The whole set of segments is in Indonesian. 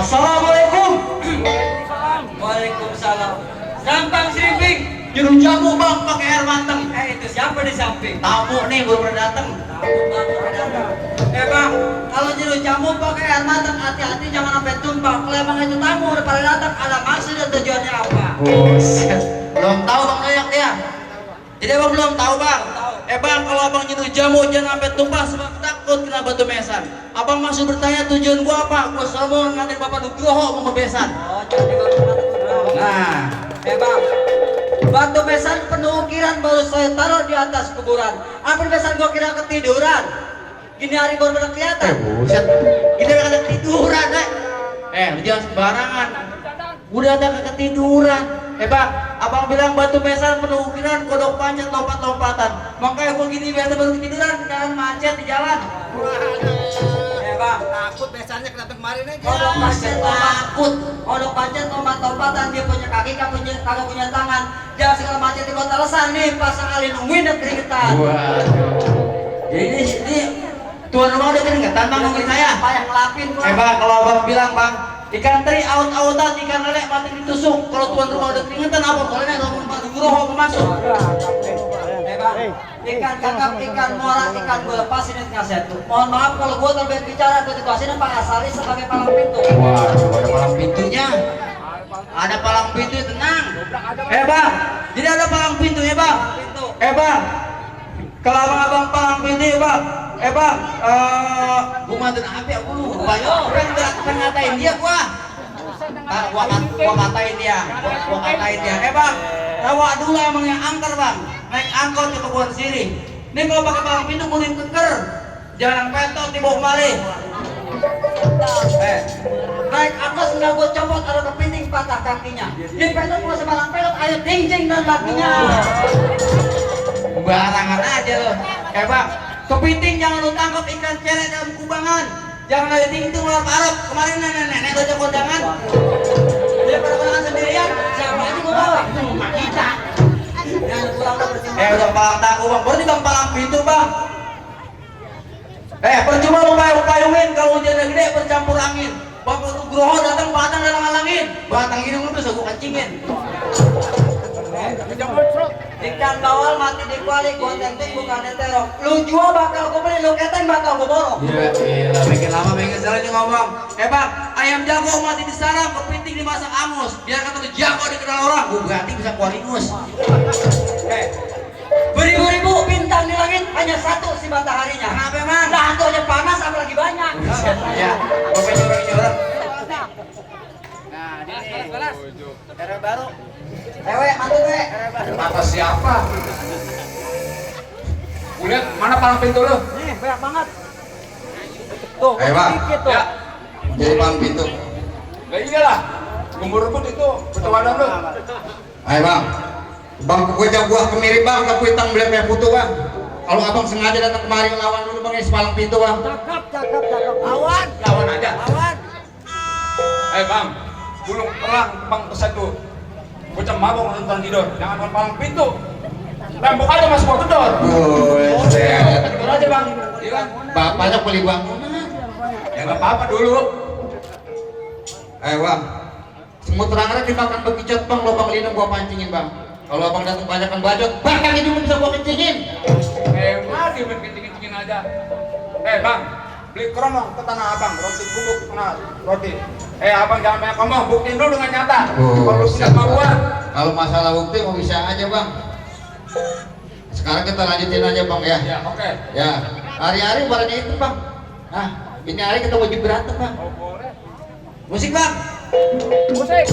Assalamualaikum. Waalaikumsalam. Gampang Srimping. Juru jamu bang pakai air matang. Itu siapa di samping? Tamu nih baru pernah datang. Bang, kalau juru jamu pakai air matang, hati-hati jangan sampai tumpah. Kalau emang itu tamu udah pada datang, ada maksud dan tujuannya apa? Buset. Belum tahu bang Noyak ya. Jadi abang belum tahu bang. Bang, kalau abang juru jamu jangan sampai tumpah sebab takut kena batu mesan. Abang masih bertanya tujuan gua apa? Gua selalu ngantin Bapak Nugroho mau bebesan. Oh, jadi Nah, bang, batu besan penuh ukiran baru saya taruh di atas kuburan. Apa besan gua kira ketiduran? Gini hari baru pada kelihatan. buset. Gila ada ketiduran, lu jangan sembarangan. Udah ada ketiduran. Bang, abang bilang batu besan penuh ukiran, kodok panjat lompat-lompatan. Makanya gua gini biasa baru ketiduran, jangan macet di jalan. Bang, Takut besannya kenapa kemarin aja. kodok panjat Takut. kodok panjat lompat-lompatan, dia punya kaki kagak punya tangan. Jangan segala macet di kota lesan nih, pasang alin nungguin dan keringetan. Waduh. Jadi ini tuan rumah udah keringetan bang ngomongin saya. Apa yang ngelapin gua? Bang, kalau abang bilang bang, ikan teri aut-autan, ikan lele mati ditusuk. Kalau tuan rumah udah keringetan apa? Kalau ini ngomong Pak Nugroho mau masuk. Bang, ikan kakap, ikan muara, ikan gue lepasin di tengah setu. Mohon maaf kalau gue terbiasa bicara, gue dituasin Pak Asari sebagai palang pintu. Waduh, ada palang pintunya. Ada palang pintu, tenang. Bang, jadi ada palang pintu ya bang. Pintu. Bang, kalau abang palang pintu ya bang. Bang, gua mantan apa ya? Gua lupa ya. Kan ngatain dia gua. Gua katain dia. Gua katain dia. Bang, rawa dulu emang yang angker bang. Naik angkot ke kebun sirih. Nih kalau pakai palang pintu kuning keker. Jangan petot di bawah kemari. Naik atas nggak gue copot, ada kepiting patah kakinya. Di petot gue sebarang pelot, ayo ding-ding dan lakinya. Barangan aja lo. Bang, kepiting jangan lu tangkap ikan cere dalam kubangan. Jangan ada ting itu luar parut. Kemarin nenek baca kondangan. Dia pada kondangan sendirian, siapa aja gue bawa? Mak kita. Yang pulang udah bersimpah. Udah palang taku bang, berarti bang palang pintu bang. Percuma lu payungin kalau hujannya gede bercampur angin. Bapak Nugroho datang batang dalam halangin. Batang hidung lu bisa gua kencingin. Ikan bawal mati di kuali, gua tenting bukan terong. Lu jual bakal gua beli, lu keteng bakal gua borong. Ya elah, bikin lama bikin salah nih ngomong. Bang, ayam jago mati di sarang, kepiting dimasak angus. Biar kata lu jago dikenal orang, gua ganti bisa keluar ingus. Beribu-ribu bintang di langit, hanya satu si mataharinya. Kenapa emang? Nah, itu aja panas apalagi banyak. Ya, gua pengen orang. Nah, ini era baru. Ewe, mantu we. Kata siapa? Gue lihat mana palang pintu lu? Nih, banyak banget. Tuh, Ayo bang, dikit tuh. ya. Jadi palang pintu. Lah iyalah, gembur rebut itu betul ada lu. Ayo bang, bang kukunya buah kemiri bang, tapi hitam belum kayak putu bang. Kalau abang sengaja datang kemari ngelawan dulu bang, isi palang pintu bang. Cakep. Lawan. Lawan aja. Lawan. Bang, gulung perang bang ke satu. Bocah mabok nonton tidur, jangan nonton palang pintu. Tembok aja masuk gua gedor. Gedor aja bang, iya kan? Bapaknya beli bangunan. Ya nggak apa-apa dulu. Bang, semut terang dimakan bekicot bang, lubang lina gua pancingin bang. Kalau abang datang banyakan bajot, bahkan hidungnya bisa gua kencingin. Mari main kencing-kencingin aja. Bang, beli keromong ke tanah abang, roti bubuk kena roti. Abang jangan banyak ngomong, buktiin dulu dengan nyata. Kalau lu siap sama gua. Kalau masalah bukti mau bisa aja bang. Sekarang kita lanjutin aja bang ya. Ya, oke. Ya, hari-hari barangnya itu bang. Nah, ini hari kita wajib berantem bang. Oh, boleh. Musik bang. Musik.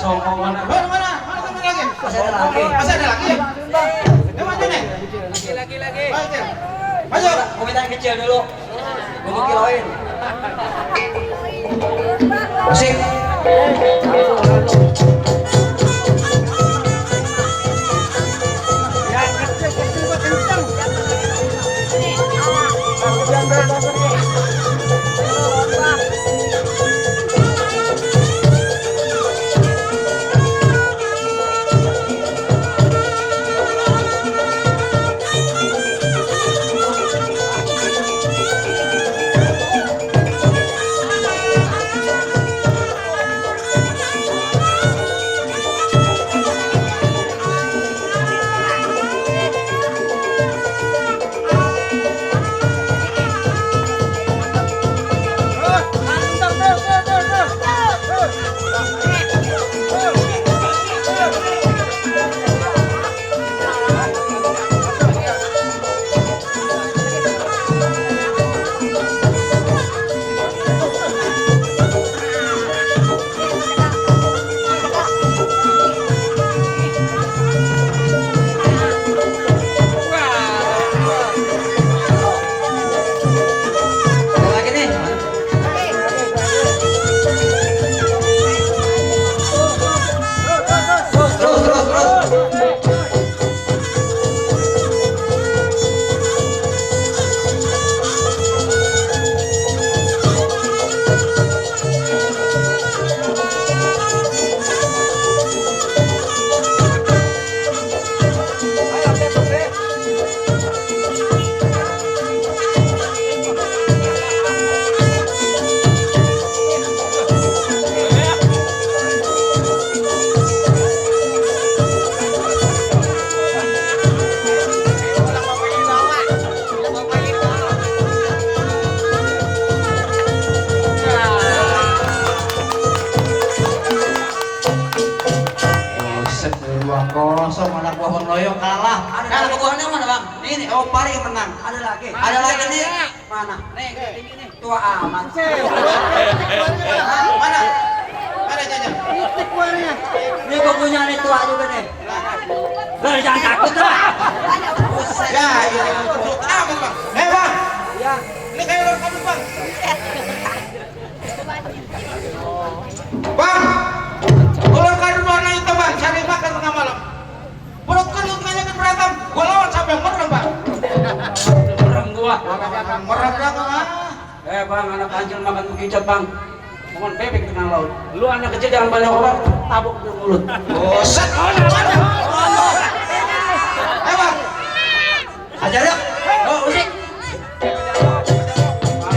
songong mana. Mana mana? Mana teman lagi? Masih ada lagi. Masih ada lagi ya? Eh maju nih. Lagi. Maju. Maju. Gua minta yang kecil dulu. Gua mau kiloin. Musik. Ada lagi nih. Terus. Buset, 2-0 anak buah Bang Loyong kalah. Kalah buahnya mana Bang? Ini oh Pari yang menang. Ada lagi. Ada lagi nih. Mana? Nih, tinggi nih. Tua amat. Mana? Mana Jajan? Ini gua punya nih tua juga nih. Jangan takut lah. Ya, ini untuk apa Bang? Bang. Ya. Ini kayak orang kamu Bang. Bang. Ular kadun warna hitam Bang, cari makan tengah malam. Perut kelut ngajak berantem. Gua lawan sampai merem Bang. Merem gua. Merem belakang ah. Bang, anak anjing makan bekicot bang. Mohon bebek di tengah laut. Lu anak kecil jangan banyak orang, tabuk di mulut. Buset. Bang. Ajar yuk. Oh, musik.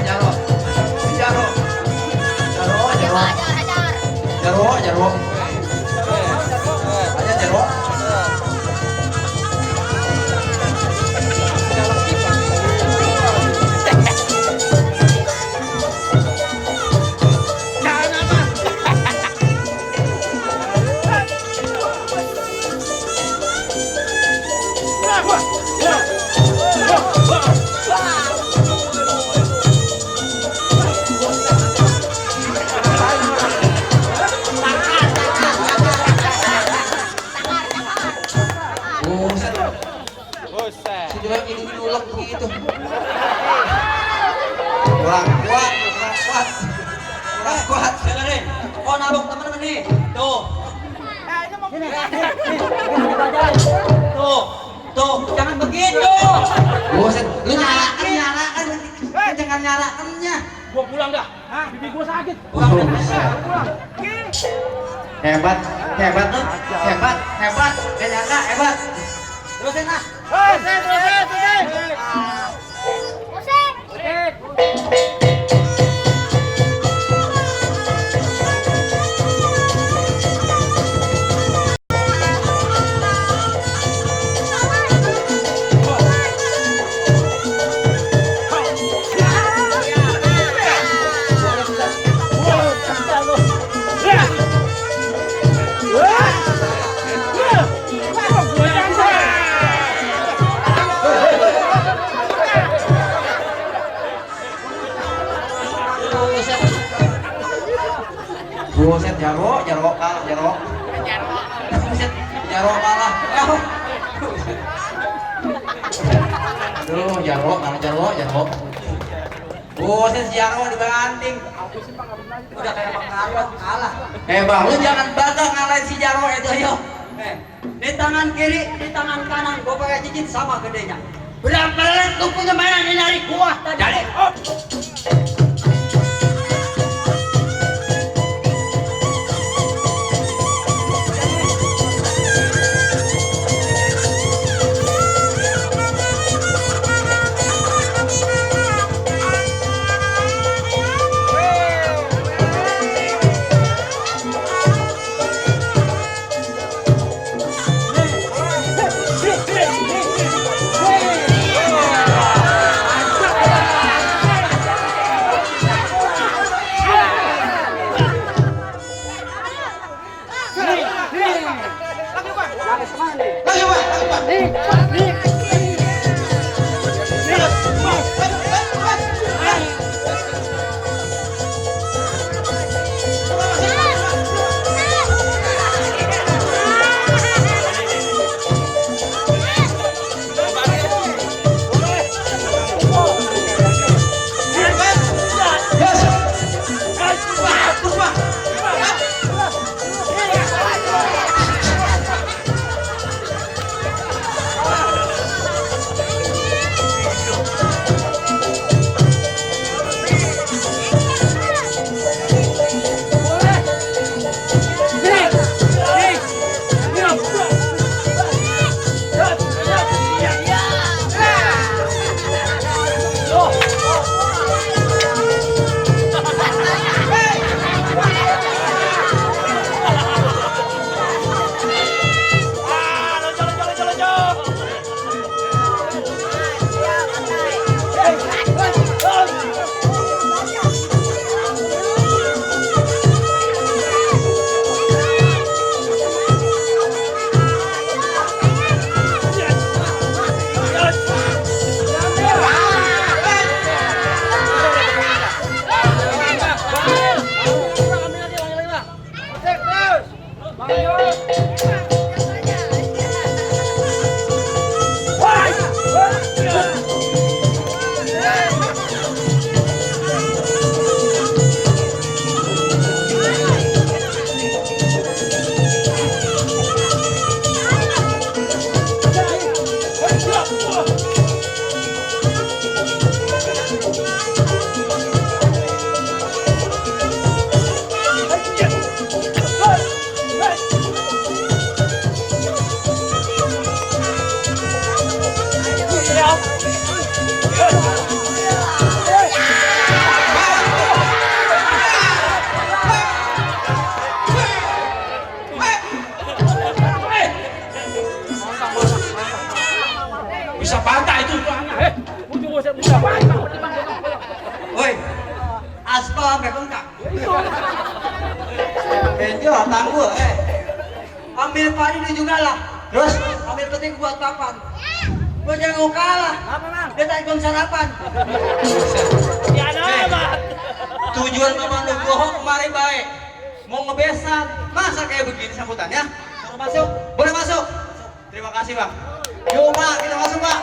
Jaro. Jaro. Jaro. Aja Jaro. Si Joel ini ulek begitu. Kurang kuat. Dengerin, kau nabok temen-temen nih. Tuh. Tuh, jangan begitu. Buset, lu nyalakan, jangan nyalakannya. Gua pulang dah. Bibi gua sakit. Hebat. Gak nyangka, hebat. Terusin lah. Buset, Jaro, kalah Jaro. Jaro kalah. Aduh, Jaro, mana Jaro. Buset Jaro dibanting. Udah kayak pengaruh kalah. Bang, lu jangan bangga ngalahin si Jaro itu yo. Di tangan kiri, di tangan kanan, gua pakai cincin sama gedenya. Udah pelit lu punya mainan ini dari gua tadi. Jadi, Bisa patah itu. bisa patah. Woi, aspal sampai bengkak. Benjo tangguh Ambil padi dia juga lah. Terus ambil peting buat papan. Gua jangan mau kalah. Apa, Mang? Dia tak ikut sarapan. Ya ada apa? Tujuan memang lu bohong kemari baik. Mau ngebesan. Masa kayak begini sambutannya? Suruh masuk. Boleh masuk. Terima kasih, Bang. Yuk, Pak, kita masuk, Pak.